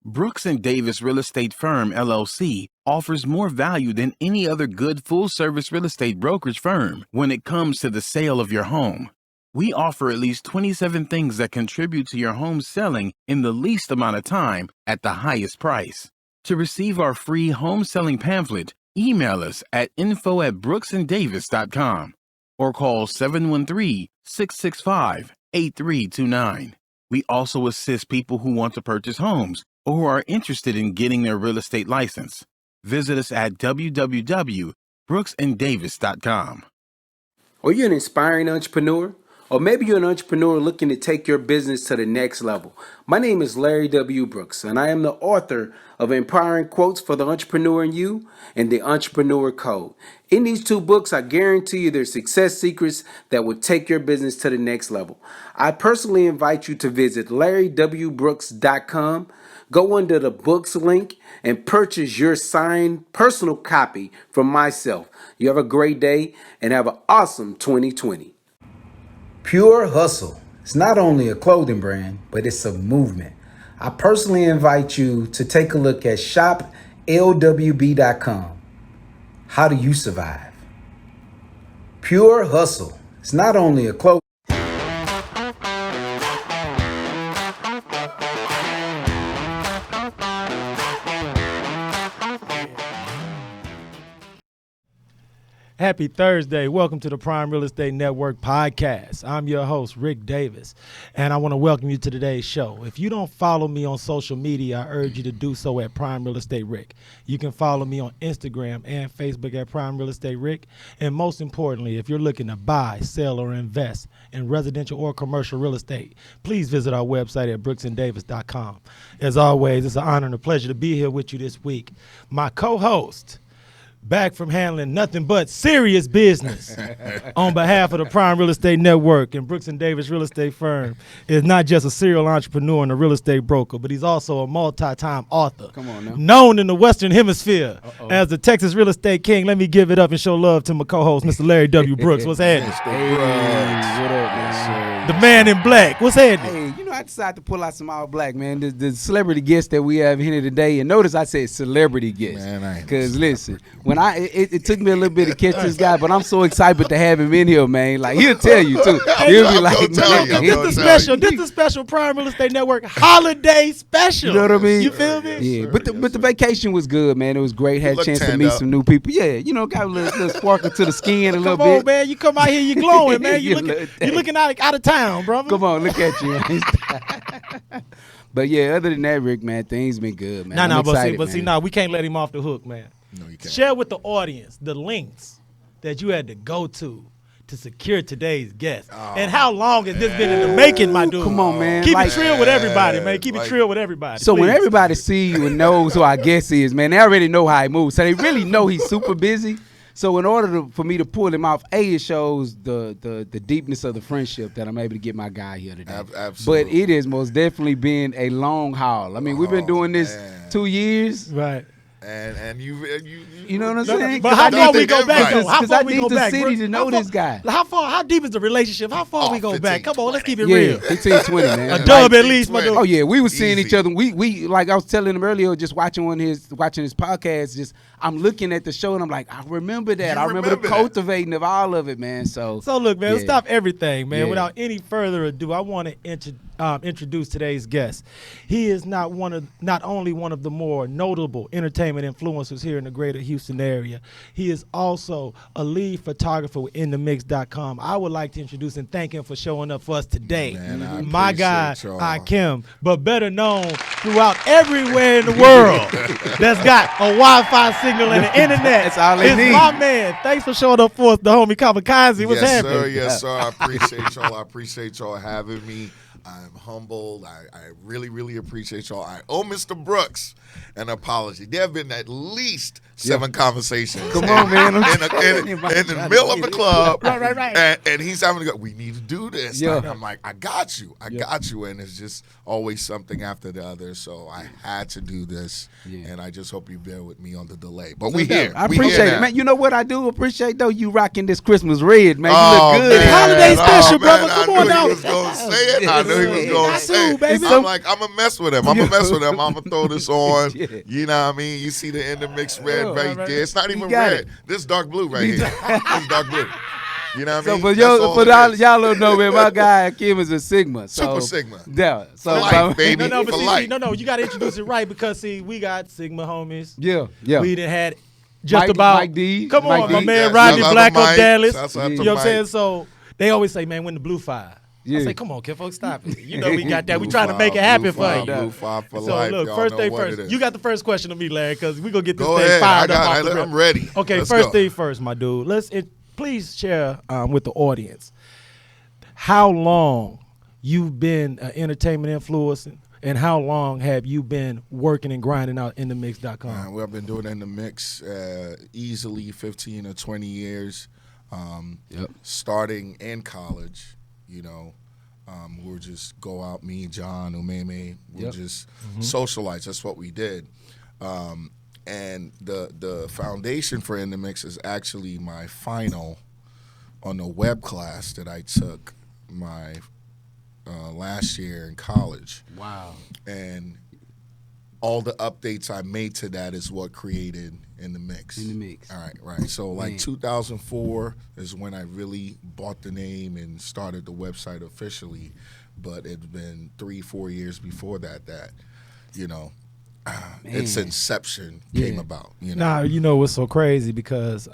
Brooks and Davis Real Estate Firm, LLC, offers more value than any other good full-service real estate brokerage firm when it comes to the sale of your home. We offer at least 27 things that contribute to your home selling in the least amount of time at the highest price. To receive our free home selling pamphlet, email us at info@brooksanddavis.com or call 713-665-8329. We also assist people who want to purchase homes or who are interested in getting their real estate license. Visit us at www.brooksanddavis.com. Are you an inspiring entrepreneur? Or maybe you're an entrepreneur looking to take your business to the next level. My name is LarryWBrooks, and I am the author of Empowering Quotes for the Entrepreneur in You and The Entrepreneur Code. In these two books, I guarantee you there's success secrets that will take your business to the next level. I personally invite you to visit LarryWBrooks.com. Go under the books link and purchase your signed personal copy from myself. You have a great day and have an awesome 2020. Pure Hustle. It's not only a clothing brand, but it's a movement. I personally invite you to take a look at shoplwb.com. How do you survive? Pure Hustle. It's not only a clothing. Happy Thursday. Welcome to the Prime Real Estate Network podcast. I'm your host, Rick Davis, and I want to welcome you to today's show. If you don't follow me on social media, I urge you to do so at Prime Real Estate Rick. You can follow me on Instagram and Facebook at Prime Real Estate Rick. And most importantly, if you're looking to buy, sell, or invest in residential or commercial real estate, please visit our website at brooksanddavis.com. As always, it's an honor and a pleasure to be here with you this week. My co-host, back from handling nothing but serious business on behalf of the Prime Real Estate Network and Brooks and Davis Real Estate Firm, is not just a serial entrepreneur and a real estate broker, but he's also a multi-time author. Come on now. Known in the Western Hemisphere as the Texas Real Estate King. Let me give it up and show love to my co-host, Mr. Larry W. Brooks. What's happening? Hey, what up, man? The man in black. What's happening? Hey, you know, I decided to pull out some all black, man. The celebrity guest that we have here today, and notice I said celebrity guest. Man, because listen, when it took me a little bit to catch this guy, but I'm so excited to have him in here, man. Like, he'll tell you too. He'll be like, this is special Prime Real Estate Network holiday special. You know what I mean? You feel me? Yeah, but the vacation was good, man. It was great. Had a chance to meet some new people. Yeah, you know, got a little sparkle to the skin a little bit. Come on, man. You come out here, you glowing, man. You looking out of town, brother. Come on, look at you. But yeah, other than that, Rick, man, things been good, man. We can't let him off the hook, man. No, you can't. Share with the audience the links that you had to go to secure today's guest. And how long has this been in the making, my dude? Come on, man. Keep it trill with everybody, man. Keep it trill with everybody. So please. When everybody see you and knows who our guest is, man, they already know how he moves. So they really know he's super busy. So in order for me to pull him off, it shows the deepness of the friendship that I'm able to get my guy here today. Absolutely. But it has most definitely been a long haul. I mean, we've been doing this 2 years. Right. And you know what I'm saying? But how far we go back, though? How far we go back? I need the city to know this guy. How deep is the relationship? How far we go 15, back? Come on, let's keep it 20. real. 15, 20, man. A dub at least, my dude. Oh yeah, we was seeing Easy. each other. We like I was telling him earlier, just watching his podcast. Just I'm looking at the show and I'm like, I remember that. I remember the cultivating of all of it, man. So look, man, let's stop everything, man. Yeah. Without any further ado, I want to introduce today's guest. He is not only one of the more notable entertainment influencers here in the greater Houston area. He is also a lead photographer with InDMix.com. I would like to introduce and thank him for showing up for us today. Man, my guy, y'all. Akim, but better known throughout everywhere in the world that's got a Wi-Fi signal and the internet. That's all they need. My man. Thanks for showing up for us, the homie Kamikaze. What's happening? Yes, sir. I appreciate y'all. I appreciate y'all having me. I'm humbled. I really, really appreciate y'all. I owe Mr. Brooks an apology. There have been at least 7 conversations. Come on, man. In the middle of the club. Right. And he's having to go, we need to do this. Yeah. And I'm like, I got you. I got you. And it's just always something after the other. So I had to do this. Yeah. And I just hope you bear with me on the delay. But we here. I appreciate it, man. You know what I do appreciate, though? You rocking this Christmas red, man. You look good. It's holiday special, brother. Man, Come I on knew now. he was going to say it. I knew he was going to say. baby. I'm like, I'm going to mess with him. I'm going to mess with him. I'm going to throw this on. You know what I mean? You see the InDMix red right there. It's not even red. This is dark blue right here. This is dark blue. You know what I mean? Y'all don't know, man. My guy Kim is a Sigma. Super Sigma. Yeah. So for life, baby. No, for but life. no, you got to introduce it right because, see, we got Sigma homies. Yeah. We done had just about. Mike D. Come Mike on, D. my man, Yeah, Rodney shout out Black to of Mike. Dallas. Shouts out to You know what I'm Mike. saying? So they always say, man, when the blue fire. I say, come on, kid, folks, stop it. You know we got that. We trying to make it happen for you. Blue five for So life. look, Y'all first know thing what it first. is. You got the first question to me, Larry, because we gonna get this Go thing ahead. fired up off the rip. I'm ready. Okay, Let's first go. thing first, my dude. Please share with the audience how long you've been an entertainment influencer and how long have you been working and grinding out InDMix.com? Well, I've been doing InDMix easily 15 or 20 years. Starting in college, you know. We'll just go out, me, John, Umeme, we'll just socialize. That's what we did. And the foundation for InDMix is actually my final on the web class that I took my last year in college. Wow. And all the updates I made to that is what created InDMix. InDMix. All right. So like 2004 is when I really bought the name and started the website officially. But it's been 3-4 years before that, you know, its inception came about. You know? Now, you know what's so crazy because,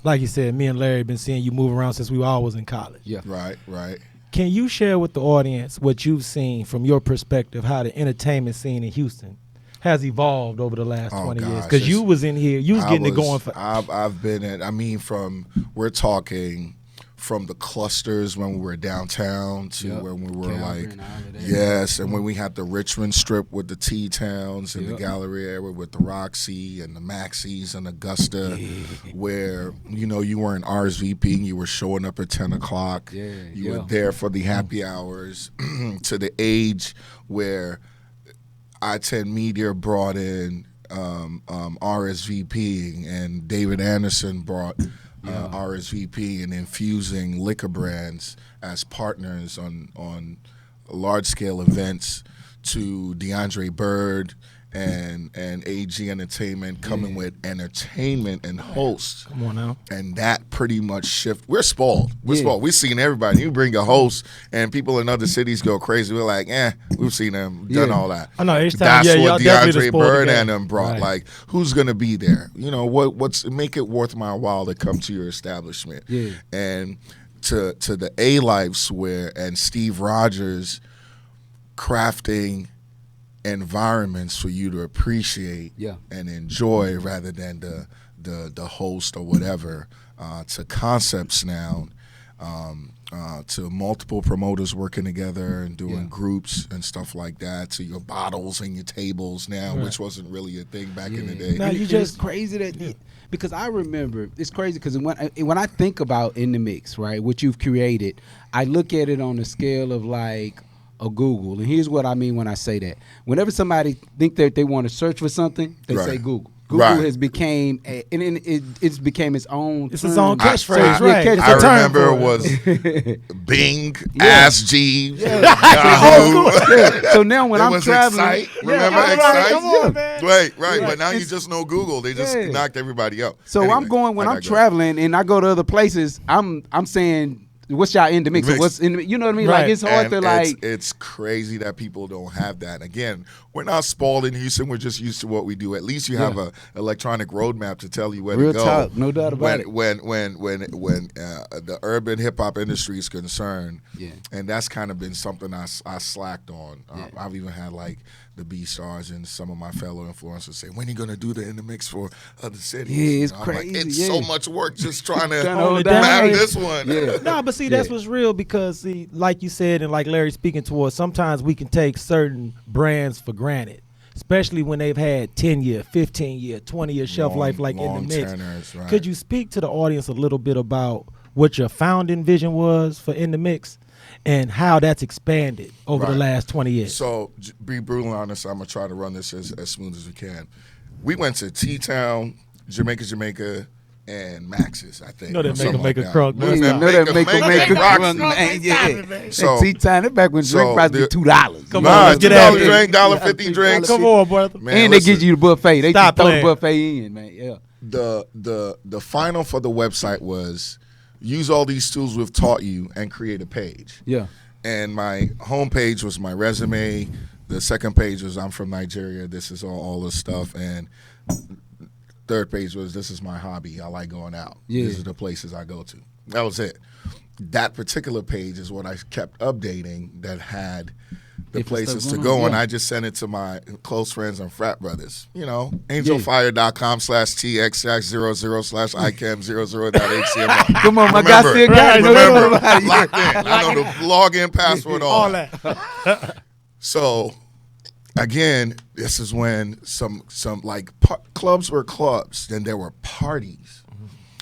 like you said, me and Larry been seeing you move around since we all was in college. Yeah. Right. Can you share with the audience what you've seen from your perspective, how the entertainment scene in Houston has evolved over the last 20 years? Because you was in here, you was getting it going for. I've been at. I mean, we're talking from the clusters when we were downtown to when we were Calvin, and when we had the Richmond Strip with the T-Towns and the Gallery area with the Roxy and the Maxis and Augusta, where, you know, you weren't RSVPing, you were showing up at 10 o'clock. You were there for the happy hours to the age where I-10 Media brought in RSVPing and David Anderson brought RSVP and infusing liquor brands as partners on large-scale events to DeAndre Bird and AG Entertainment coming with entertainment and hosts. Come on now. And that pretty much shift. We're spoiled. We're spoiled. We've seen everybody. You bring a host and people in other cities go crazy. We're like, we've seen them, done all that. I know, each time, That's what y'all definitely DeAndre spoiled Bird the game. and them brought. Right. Like, who's gonna be there? You know, what's make it worth my while to come to your establishment. And to the A-Lifes and Steve Rogers crafting environments for you to appreciate and enjoy rather than the host or whatever, to concepts now, to multiple promoters working together and doing groups and stuff like that, to your bottles and your tables now, which wasn't really a thing back in the day. Now, you It's just crazy that because I remember it's crazy because when I think about InDMix, right, what you've created, I look at it on the scale of like a Google, and here's what I mean when I say that. Whenever somebody think that they want to search for something, they say Google. Google has became it's became its own. It's term. its own catchphrase, right? It's I a term remember for it was Bing, Ask Jeeves, So now when it I'm was traveling, Excite. Remember right, Excite? come on, man. Right. But now you just know Google. They just knocked everybody up. So Anyway, I'm going when I I'm digress. traveling and I go to other places. I'm saying, what's y'all InDMix? Mix. What's in? You know what I mean? Right. Like it's hard to And like. it's crazy that people don't have that. Again, we're not spoiled in Houston. We're just used to what we do. At least you have a electronic roadmap to tell you where Real to go. talk, no doubt about it. When the urban hip hop industry is concerned, and that's kind of been something I slacked on. I've even had like the B stars and some of my fellow influencers say, "When are you gonna do the InDMix for other cities?" Yeah, it's I'm crazy. Like, it's so much work just trying to hold it down. map Hey. this one. No, but see, that's what's real because, see, like you said, and like Larry speaking towards, sometimes we can take certain brands for granted, especially when they've had 10-year, 15-year, 20-year shelf life like long InDMix. tenors, right. Could you speak to the audience a little bit about what your founding vision was for InDMix and how that's expanded over the Right. last 20 years? So, be brutally honest, I'm going to try to run this as smooth as we can. We went to T-Town, Jamaica, and Max's, I think. No, they or make something them make like a crunk. that. Man. Yeah, know that make a Roxy. man. Yeah. So- T-time, that back when drink so price be the- $2. Come Nah, on, let's get $2 at it. drink, $1.50 drinks. Come on, brother. Man, And listen, they get you the buffet. They Stop just throw the playing. buffet in, man. Yeah. the final for the website was use all these tools we've taught you and create a page. Yeah. And my homepage was my resume. The second page was I'm from Nigeria. This is all this stuff. And third page was this is my hobby. I like going out. Yeah. These are the places I go to. That was it. That particular page is what I kept updating that had the Different places stuff to going on, go. And yeah. I just sent it to my close friends and frat brothers. You know, angelfire.com/tx00/icam00.html. Come on, my guy Remember, still got it. remember, Nobody- locked in. I know the login password, all that. that. So, again, this is when some like clubs were clubs. Then there were parties.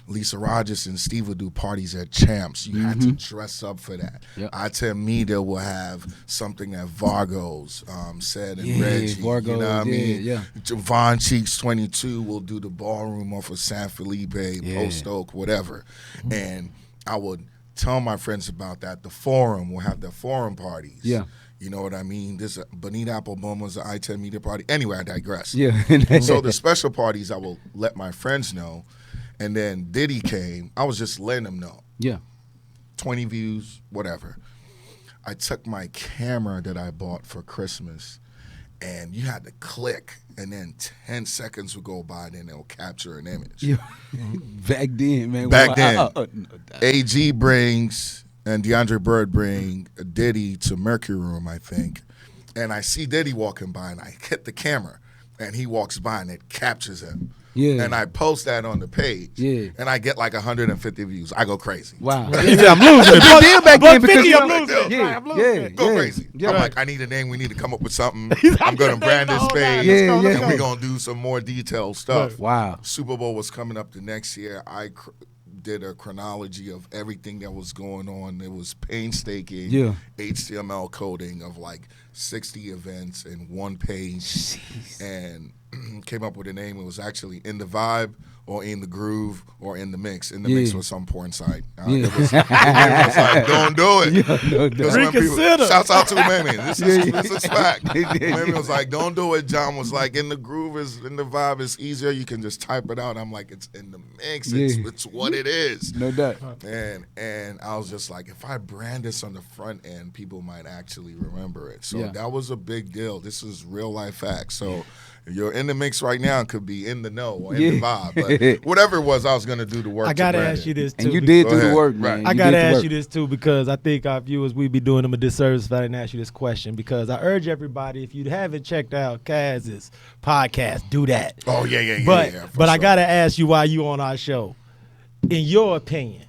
Lisa Rogers and Steve would do parties at Champs. You had to dress up for that. Yep. I-10 Media will have something at Vargo's, said and Yeah, Reggie. You know Vargo's, what I mean? yeah. Von Cheeks 22 will do the ballroom off of San Felipe, Post Oak, whatever. And I would tell my friends about that. The Forum will have their forum parties. Yeah. You know what I mean? This Bonita Applebum was an I-10 Media party. Anyway, I digress. Yeah. So the special parties, I will let my friends know. And then Diddy came. I was just letting them know. Yeah. 20 views, whatever. I took my camera that I bought for Christmas, and you had to click, and then 10 seconds would go by, and then it'll capture an image. Yeah. Back then, man. Back then. No doubt. AG brings, and DeAndre Bird bring Diddy to Mercury Room, I think. And I see Diddy walking by, and I hit the camera, and he walks by, and it captures him. Yeah. And I post that on the page. Yeah. And I get like 150 views. I go crazy. Wow. Yeah, I'm losing it. Big deal back then because 50, you I'm know- losing it. Yeah, I'm losing yeah, it. Go yeah. crazy. Yeah. I'm like, I need a name. We need to come up with something. I'm going to brand this page. Yeah, yeah. And we're going to do some more detailed stuff. Wow. Super Bowl was coming up the next year. I did a chronology of everything that was going on. It was painstaking Yeah. HTML coding of like 60 events in one page. Jeez. And came up with a name. It was actually In the Vibe or In the Groove or In the Mix. In the Yeah. Mix was some porn site. Yeah. It was like, don't do it. Yeah, no doubt. Because when people- Reconsider. Shouts out to Mamie. This Yeah. is fact. Yeah. Mamie was like, don't do it. John was like, In the Groove is In the Vibe is easier. You can just type it out. I'm like, it's In the Mix. Yeah. It's what it is. No doubt. And I was just like, if I brand this on the front end, people might actually remember it. So Yeah. that was a big deal. This is real life facts. So you're in the mix right now, could be in the know or in the vibe. But whatever it was, I was going to do the work. I got to brand ask it. you this, too. And you did Go do the ahead. work, Right. man. I You got to did the ask work. you this, too, because I think our viewers, we'd be doing them a disservice if I didn't ask you this question, because I urge everybody, if you haven't checked out Kaz's podcast, do that. Oh, yeah. But for I sure. got to ask you while you on our show, in your opinion,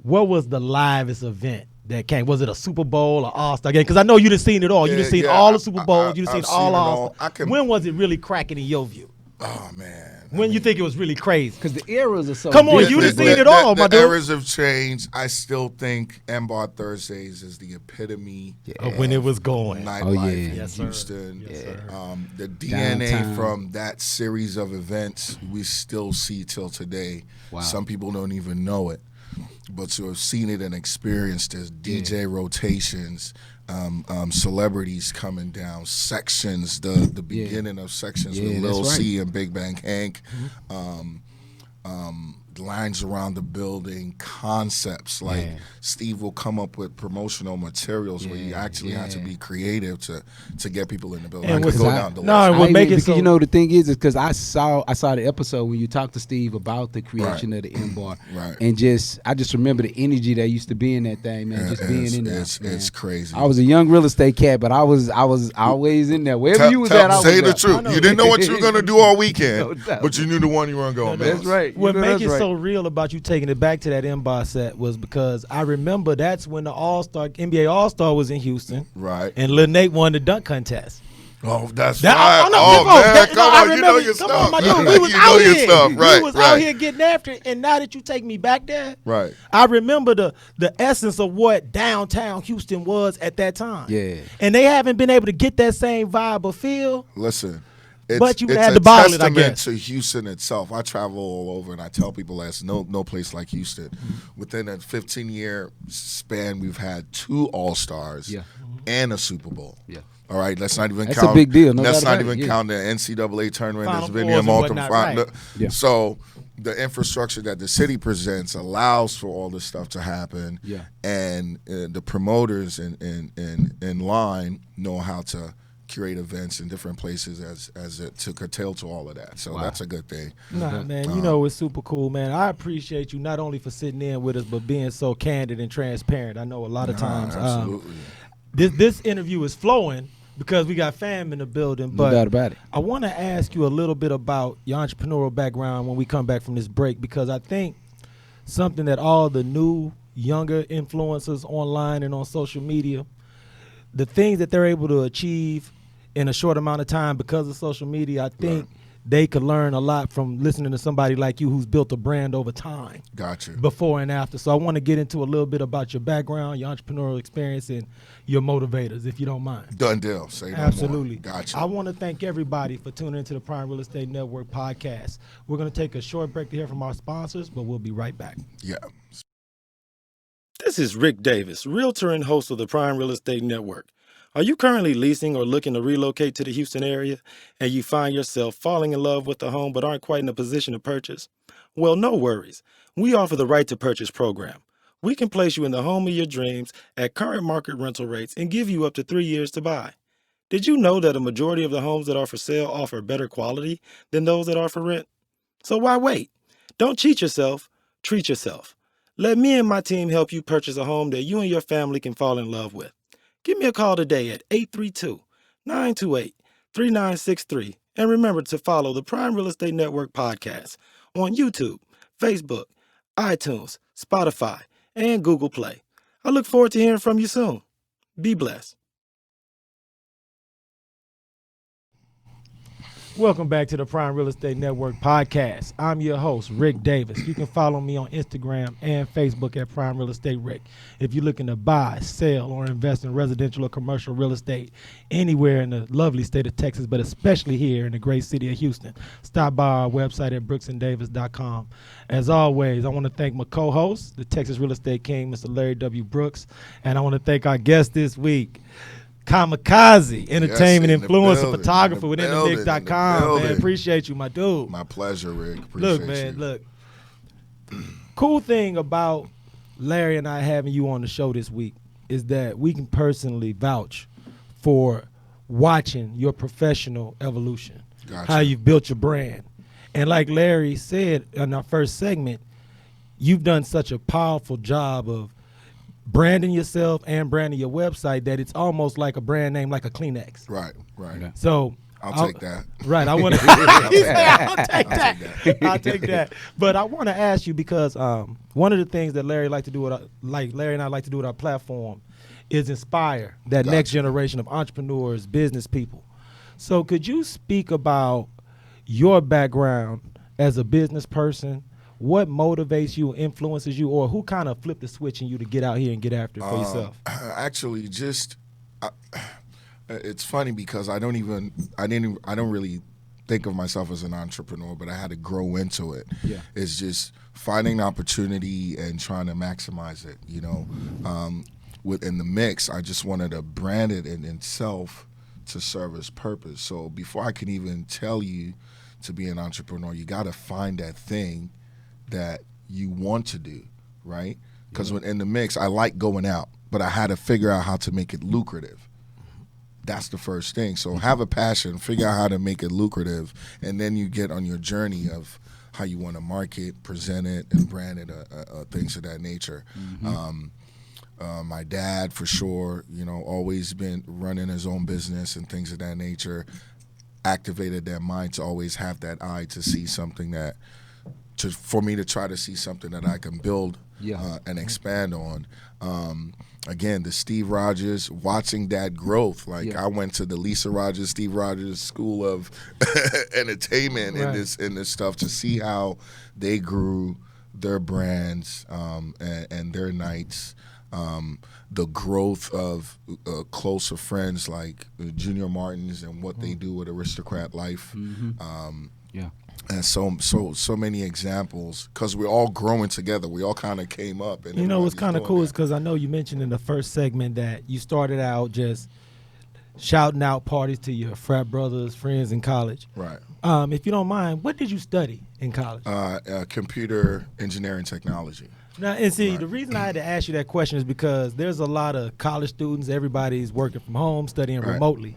what was the livest event that came? Was it a Super Bowl or All-Star game? Because I know you done seen it all. You done seen all the Super Bowls. You done I've seen all seen it all. All-Star. When was it really cracking in your view? Oh, man. When you think it was really crazy? Because the eras are so Come on, different. you done seen it all, my the dude. eras have changed. I still think M-Bar Thursdays is the epitome Of when it was going. nightlife Oh, yeah. in Yes, sir. Houston. Yes, sir. The DNA Downtown. from that series of events we still see till today. Wow. Some people don't even know it. But to have seen it and experienced it, DJ rotations, celebrities coming down, sections, the beginning of sections Yeah, with that's Lil right. C and Big Bang Hank, lines around the building, concepts like Yeah. Steve will come up with promotional materials where you Yeah, actually had to yeah. be creative to get people in the building. And I could what's go that? down the No, list. what I make even- it because so- you know the thing is because I saw the episode when you talked to Steve about the creation of the M-Bar, Right. and I just remember the energy that used to be in that thing, man. Just being in there, man. It's crazy. I was a young real estate cat, but I was always in there. Wherever you was at, I was say the there. truth. You didn't know what you were going to do all weekend, No doubt. but you knew the one you weren't going to That's miss. right. What You know make that's it right. so real about you taking it back to that M-Bar set was because I remember that's when the NBA All-Star was in Houston, Right. and Lil Nate won the dunk contest. Oh, that's That- right. oh, no, Oh, bro, man, that- come I on. You know remember- your come stuff. on, my dude. We was You know out your here. stuff. Right, We was right. out here getting after it, and now that you take me back there, Right. I remember the essence of what downtown Houston was at that time. Yeah. And they haven't been able to get that same vibe or feel. Listen, But you had to bottle it, I guess. It's a testament to Houston itself. I travel all over, and I tell people there's no place like Houston. Within a 15-year span, we've had 2 All-Stars and a Super Bowl. Yeah. All right, let's not even That's count. a big deal. Let's not even count the NCAA tournament. Final There's been here multiple. right. So the infrastructure that the city presents allows for all this stuff to happen. Yeah. And the promoters in line know how to curate events in different places as to curtail to all of that. So that's a good thing. Nah, man, you know it's super cool, man. I appreciate you not only for sitting in with us, but being so candid and transparent. I know a lot of times Absolutely. this interview is flowing because we got fam in the building. But No doubt about it. I want to ask you a little bit about your entrepreneurial background when we come back from this break, because I think something that all the new, younger influencers online and on social media, the things that they're able to achieve in a short amount of time because of social media, I think they could learn a lot from listening to somebody like you who's built a brand over time. Gotcha. Before and after. So I want to get into a little bit about your background, your entrepreneurial experience, and your motivators, if you don't mind. Done deal. Say no Absolutely. more. Gotcha. I want to thank everybody for tuning into the Prime Real Estate Network podcast. We're going to take a short break to hear from our sponsors, but we'll be right back. Yeah. This is Rick Davis, realtor and host of the Prime Real Estate Network. Are you currently leasing or looking to relocate to the Houston area and you find yourself falling in love with the home but aren't quite in a position to purchase? Well, no worries. We offer the Right to Purchase program. We can place you in the home of your dreams at current market rental rates and give you up to 3 years to buy. Did you know that a majority of the homes that are for sale offer better quality than those that are for rent? So why wait? Don't cheat yourself, treat yourself. Let me and my team help you purchase a home that you and your family can fall in love with. Give me a call today at 832-928-3963. And remember to follow the Prime Real Estate Network podcast on YouTube, Facebook, iTunes, Spotify, and Google Play. I look forward to hearing from you soon. Be blessed. Welcome back to the Prime Real Estate Network podcast. I'm your host, Rick Davis. You can follow me on Instagram and Facebook at Prime Real Estate Rick. If you're looking to buy, sell, or invest in residential or commercial real estate anywhere in the lovely state of Texas, but especially here in the great city of Houston, stop by our website at brooksanddavis.com. As always, I want to thank my co-host, the Texas Real Estate King, Mr. Larry W. Brooks, and I want to thank our guest this week, Kamikaze, entertainment influencer, photographer with InDMix.com. Man, appreciate you, my dude. My pleasure, Rick. Appreciate Look, man, you. look. Cool thing about Larry and I having you on the show this week is that we can personally vouch for watching your professional evolution, Gotcha. how you've built your brand. And like Larry said in our first segment, you've done such a powerful job of branding yourself and branding your website that it's almost like a brand name, like a Kleenex. Right. So I'll take that. Right. I want to. I'll take that. I'll take that. But I want to ask you because one of the things that Larry like to do with Larry and I like to do with our platform is inspire that next generation of entrepreneurs, business people. So could you speak about your background as a business person? What motivates you, influences you, or who kind of flipped the switch in you to get out here and get after it for yourself? Actually, it's funny because I don't really think of myself as an entrepreneur, but I had to grow into it. Yeah. It's just finding an opportunity and trying to maximize it. You know, within the mix, I just wanted to brand it in itself to serve its purpose. So before I can even tell you to be an entrepreneur, you got to find that thing that you want to do, right? Because within the mix, I like going out, but I had to figure out how to make it lucrative. That's the first thing. So have a passion, figure out how to make it lucrative, and then you get on your journey of how you want to market, present it, and brand it, things of that nature. My dad, for sure, always been running his own business and things of that nature, activated that mind to always have that eye to see something for me to try to see something that I can build and expand on. Again, the Steve Rogers, watching that growth. I went to the Lisa Rogers, Steve Rogers School of Entertainment in this stuff to see how they grew their brands and their nights. the growth of closer friends like Junior Martins and what they do with Aristocrat Life. Yeah. And so many examples, because we're all growing together. We all kind of came up. And You know what's everybody's kind of doing cool that. is because I know you mentioned in the first segment that you started out just shouting out parties to your frat brothers, friends in college. Right. If you don't mind, what did you study in college? Computer engineering technology. Now, and see, Right. the reason I had to ask you that question is because there's a lot of college students. Everybody's working from home, studying Right. remotely.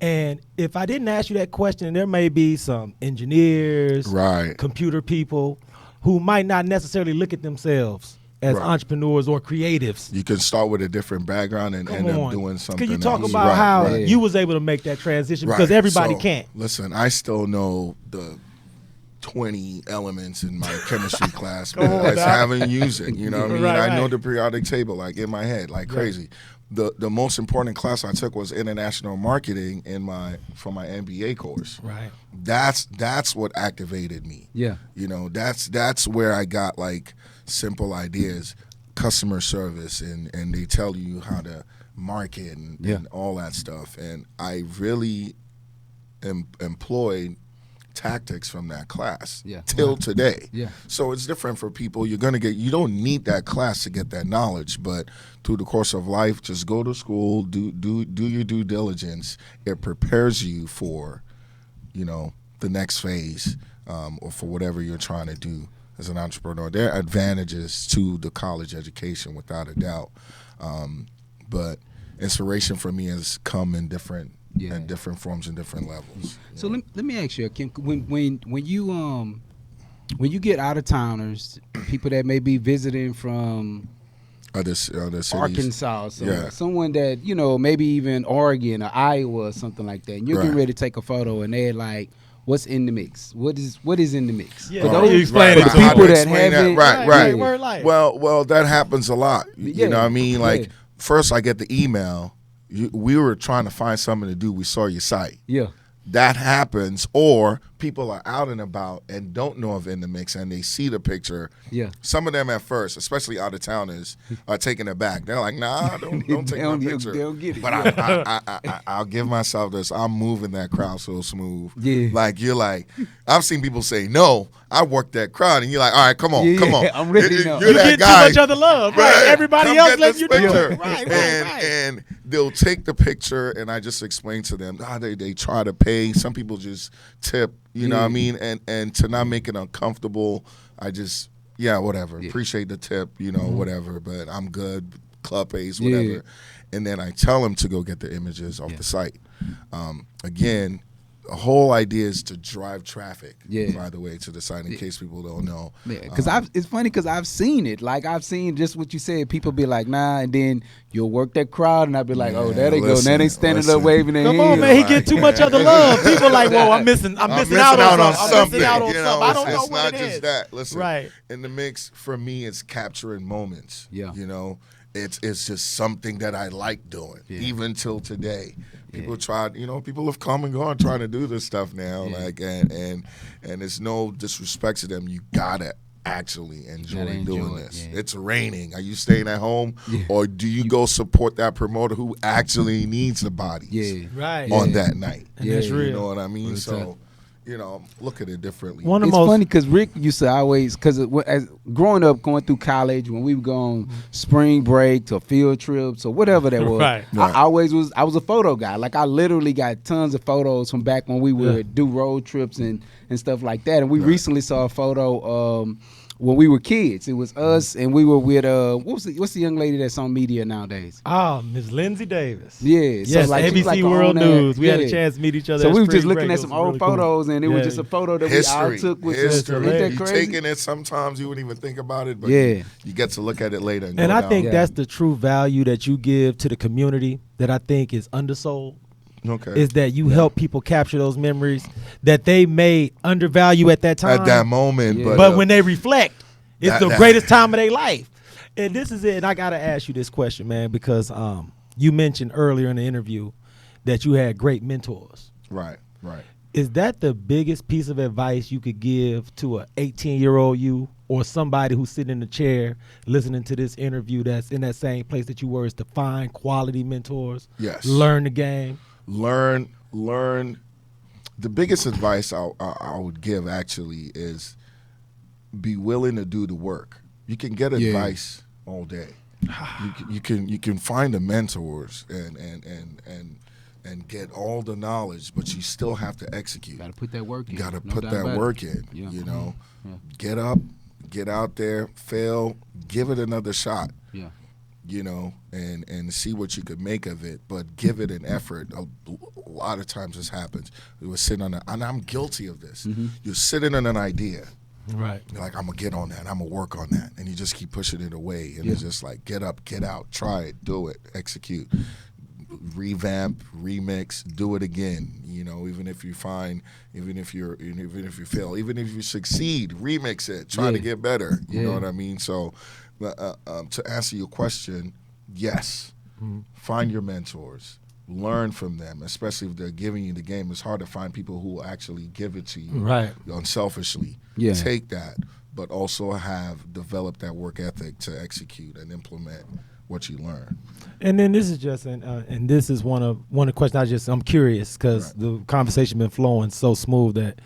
And if I didn't ask you that question, there may be some engineers, Right. computer people who might not necessarily look at themselves as Right. entrepreneurs or creatives. You can start with a different background and end Come up on. doing something Can you talk else. about Right, how right. you was able to make that transition? Right. Because everybody So, can't. Listen, I still know the 20 elements in my chemistry class, Come but on, I Doc. haven't used it. You know what I mean? Right, I know right. the periodic table like in my head, like crazy. The most important class I took was international marketing for my MBA course. Right. That's what activated me. Yeah. You know, that's where I got like simple ideas, customer service, and they tell you how to market and all that stuff. And I really employed tactics from that class till today. Yeah. So it's different for people. You don't need that class to get that knowledge, but through the course of life, just go to school, do your due diligence. It prepares you for, the next phase, or for whatever you're trying to do as an entrepreneur. There are advantages to the college education without a doubt. But inspiration for me has come in different forms and different levels. So let me ask you, Kim, when you get out of towners, people that may be visiting from Other cities. Arkansas, Yeah. someone that maybe even Oregon or Iowa or something like that, and you're getting Right. ready to take a photo, and they're like, "What's in the mix? What is in the mix?" Yeah, For how those- you explain for it the to them? people that Explain that. haven't, Right. Word life. Well, that happens a lot. You Yeah, know what I mean? Like, yeah. first I get the email. We were trying to find something to do. We saw your site. yeah, That happens, or people are out and about and don't know of InDMix, and they see the picture. yeah. Some of them at first, especially out of towners, are taken aback. They're like, "Nah, don't take my picture." They don't get it. But I'll give myself this. I'm moving that crowd so smooth. Yeah. Like you're like, I've seen people say, "No, I worked that crowd," and you're like, "All right, come on, Yeah, come on." I'm ready now. You're You that get guy. too much other love. Right. Everybody Come else get let this you do picture. it. Right. And they'll take the picture, and I just explain to them, they try to pay. Some people just tip, you know what I mean? And to not make it uncomfortable, I just, whatever. Appreciate the tip, whatever, but I'm good. Club pays, whatever. Yeah. And then I tell them to go get the images off the site. Again, the whole idea is to drive traffic, by the way, to the site, in case people don't know. Because it's funny because I've seen it. Like I've seen just what you said. People be like, "Nah," and then you'll work that crowd, and I'll be like, "Oh, there they go. Now they standing up waving their Come hands." on, man. He get too much other love. People like, whoa, I'm missing out on something. I'm missing out on you something. know, I don't know it's what not it just is. that. Listen, Right. in the mix, for me, it's capturing moments. Yeah. It's just something that I like doing, even till today. People tried, people have come and gone trying to do this stuff now, like, and it's no disrespect to them. You gotta actually enjoy doing this. yeah. It's raining. Are you staying at home, or do you go support that promoter who actually needs the bodies? Yeah. Right. On that night. And that's Yeah, real. You know what I mean? Real So, look at it differently. One of It's the most funny because Rick used to always, because as growing up, going through college, when we would go on spring break to field trips or whatever that was, Right. I was a photo guy. Like I literally got tons of photos from back when we would do road trips and stuff like that. And we recently saw a photo when we were kids. It was us, and we were with what's the young lady that's on media nowadays? Miss Lindsay Davis. Yeah, so Yes, like, she was ABC like World on that. News. We had a Yeah. chance to meet each other. So at we were just spring looking break. at It some was old really cool. photos, and it was Yeah. just a photo that History. we all took with History. Ain't that You crazy? taking it sometimes you wouldn't even think about it, but Yeah. you get to look at it later. And And go I down. think Yeah. that's the true value that you give to the community that I think is undersold. Okay. Is that you help people capture those memories that they may undervalue at that time. At that moment, Yeah. But when they reflect, it's the that- greatest time of their life. And this is it. And I got to ask you this question, man, because you mentioned earlier in the interview that you had great mentors. right. Is that the biggest piece of advice you could give to a 18-year-old you or somebody who's sitting in the chair listening to this interview that's in that same place that you were, is to find quality mentors? Yes. Learn the game. Learn. The biggest advice I would give actually is be willing to do the work. You can get advice all day. You can find the mentors and get all the knowledge, but you still have to execute. Got to put that work in. Got to put that work in. Yeah. You know, Yeah. get up, get out there, fail, give it another shot. Yeah. You know, and see what you could make of it, but give it an effort. A lot of times this happens. We were sitting on and I'm guilty of this. You're sitting on an idea. Right. You're like, I'm going to get on that. I'm going to work on that. And you just keep pushing it away. And it's just like, get up, get out, try it, do it, execute, revamp, remix, do it again. You know, even if you fail, even if you succeed, remix it, try to get better. You know what I mean? So to answer your question, yes, find your mentors. Learn from them, especially if they're giving you the game. It's hard to find people who will actually give it to you unselfishly. Yeah. Take that, but also have developed that work ethic to execute and implement what you learn. And then this is just, and this is one of the questions I'm curious because the conversation been flowing so smooth that,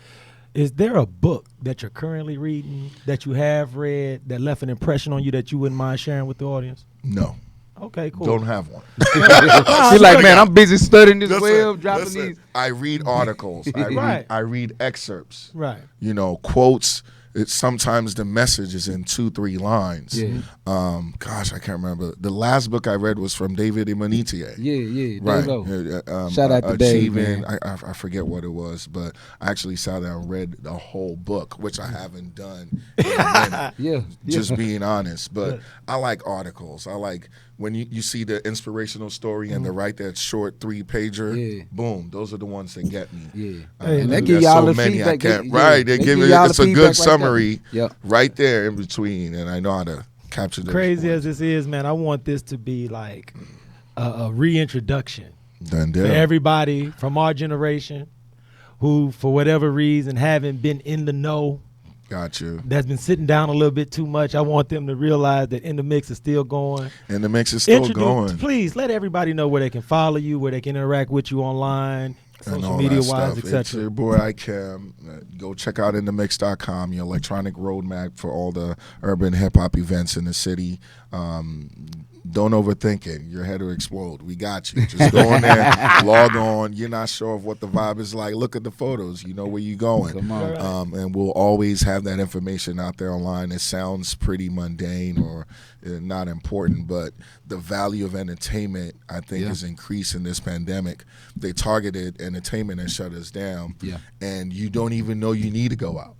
is there a book that you're currently reading that you have read that left an impression on you that you wouldn't mind sharing with the audience? No. Okay, cool. Don't have one. She's like, man, I'm busy studying this web, dropping these. I read articles. I read excerpts. Right. You know, quotes. It's sometimes the message is in 2-3 lines. Yeah. Gosh, I can't remember. The last book I read was from David Imonitie. Yeah. Right. Shout out to Dave, Achieving. man. I forget what it was, but I actually sat down and read the whole book, which I haven't done in a minute. Just being honest. But I like articles. I like when you see the inspirational story and they write that short 3-pager. Boom, those are the ones that get me. And they give y'all the feedback. They give it. It's a good summary right there in between, and I know how to capture the crazy as this is, man, I want this to be like a reintroduction for everybody from our generation who, for whatever reason, haven't been in the know. Got you. That's been sitting down a little bit too much. I want them to realize that InDMix is still going. InDMix is still going. Please let everybody know where they can follow you, where they can interact with you online, social media wise, etc. It's your boy ICAM. Go check out InDMix.com, your electronic roadmap for all the urban hip hop events in the city. Don't overthink it. Your head will explode. We got you. Just go in there, log on. You're not sure of what the vibe is like. Look at the photos. You know where you're going. Come on. And we'll always have that information out there online. It sounds pretty mundane or not important, but the value of entertainment, I think, is increased in this pandemic. They targeted entertainment and shut us down. And you don't even know you need to go out.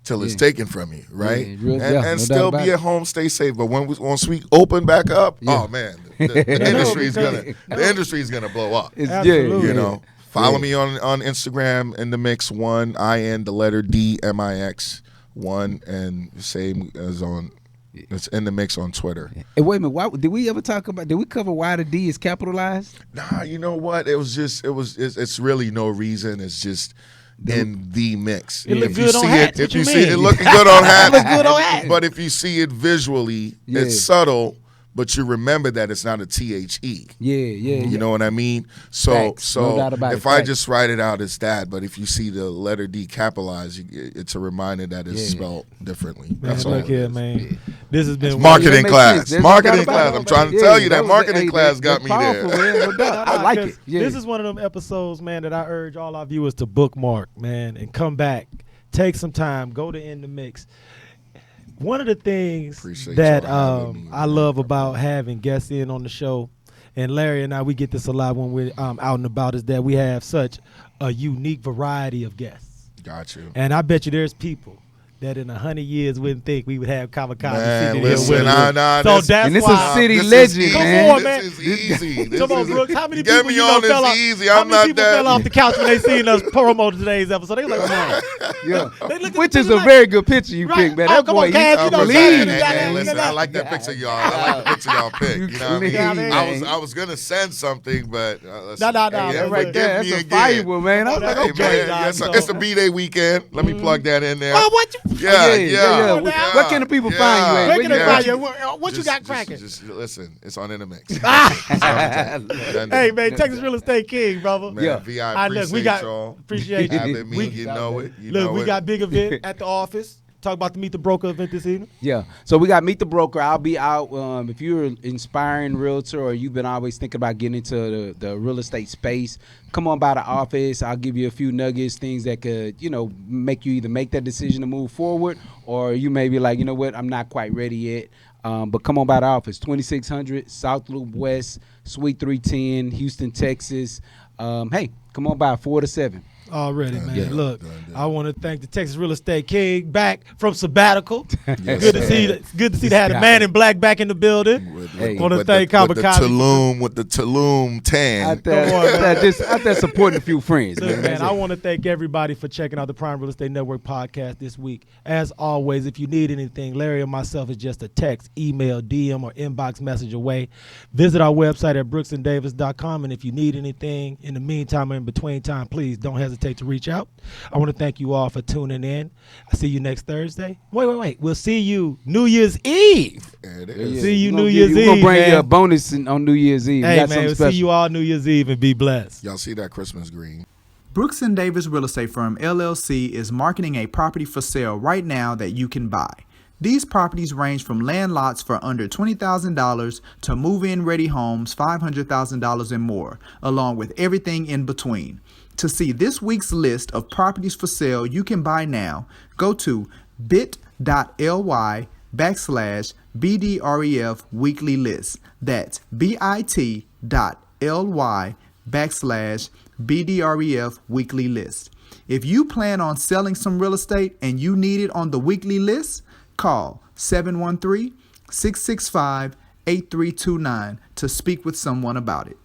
Till it's taken from you, right? And still be at home, stay safe. But once we open back up, oh man, the industry is gonna blow up. Absolutely. You know, follow me on Instagram InDMix1, INDMix 1, and same as on. It's InDMix on Twitter. Hey, wait a minute. Did we cover why the D is capitalized? Nah, you know what? It's really no reason. It's just in the mix. It look good on hats. If you see it looking good on hats, look good on hats. But if you see it visually, it's subtle. But you remember that it's not a THE. You know what I mean? So No doubt about if I just write it out, it's that. But if you see the letter D capitalized, it's a reminder that it's spelled differently. Man, That's all. look here, man. This has been Marketing class. There's Marketing no doubt class. about I'm it. trying to tell you that was marketing class got me powerful, there. Man, no doubt. I like it. This is one of them episodes, man, that I urge all our viewers to bookmark, man, and come back. Take some time. Go to InDMix. One of the things that I love about having guests in on the show, and Larry and I, we get this a lot when we're out and about, is that we have such a unique variety of guests. Got you. And I bet you there's people that in 100 years wouldn't think we would have kamikaze Man, sitting listen, here with us. So that's and this why. a city this legend, is man. Come on, man. This is easy. Come on, Brooks. How many Get people me you know on this fell off? easy. How I'm many not people that. fell off the couch when they seen us promo today's episode? They was like, man. Yeah. They look at Which the is picture a like- very good picture you Right. picked, man. Oh, That come boy, on, Cass, you know, he's Cass, clean. you got it. Listen, I like that picture y'all. I like the picture y'all picked. You know what I mean? Yeah, man. I was gonna send something, but No, yeah, That right forgive there, me that's a again. firewood, man. I was like, Hey, Hey, okay. man, Dog, yes, so- it's the B-Day weekend. Let me plug that in there. Oh, what you? Yeah. Where can the people find you at? Where can they yeah. find you? What you got cracking? Just listen, it's on InDMix. Hey, man, Texas Real Estate King, brother. Man, Yeah. VI, All right, look, we got y'all. appreciate you. Having me, you know it. You Look, know we it. got big event at the office. Talk about the Meet the Broker event this evening. Yeah. So we got Meet the Broker. I'll be out. If you're an inspiring realtor or you've been always thinking about getting into the real estate space, come on by the office. I'll give you a few nuggets, things that could, make you either make that decision to move forward or you may be like, you know what, I'm not quite ready yet. But come on by the office, 2600 South Loop West, Suite 310, Houston, Texas. Hey, come on by 4 to 7. Already, man. Yeah. Look, I want to thank the Texas Real Estate King back from sabbatical. Yes, Good to man. see. Good to see the man in black back in the building. Hey. Want to With thank the Kamikaze. with the Tulum tan. Out there, just out there supporting a few friends, Look, man. man, That's I it. want to thank everybody for checking out the Prime Real Estate Network podcast this week. As always, if you need anything, Larry or myself is just a text, email, DM, or inbox message away. Visit our website at brooksanddavis.com, and if you need anything in the meantime or in between time, please don't hesitate to reach out. I want to thank you all for tuning in. I'll see you next Thursday. Wait. We'll see you New Year's Eve. There it Yeah, is. See you We're gonna New give Year's you- we're gonna Eve, bring you man. a bonus on New Year's Eve. We Hey, got man, something we'll special. see you all New Year's Eve and be blessed. Y'all see that Christmas green? Brooks and Davis Real Estate Firm LLC is marketing a property for sale right now that you can buy. These properties range from land lots for under $20,000 to move-in ready homes $500,000 and more, along with everything in between. To see this week's list of properties for sale you can buy now, go to bit.ly/BDREF weekly list. That's bit.ly/BDREF weekly list. If you plan on selling some real estate and you need it on the weekly list, call 713-665-8329 to speak with someone about it.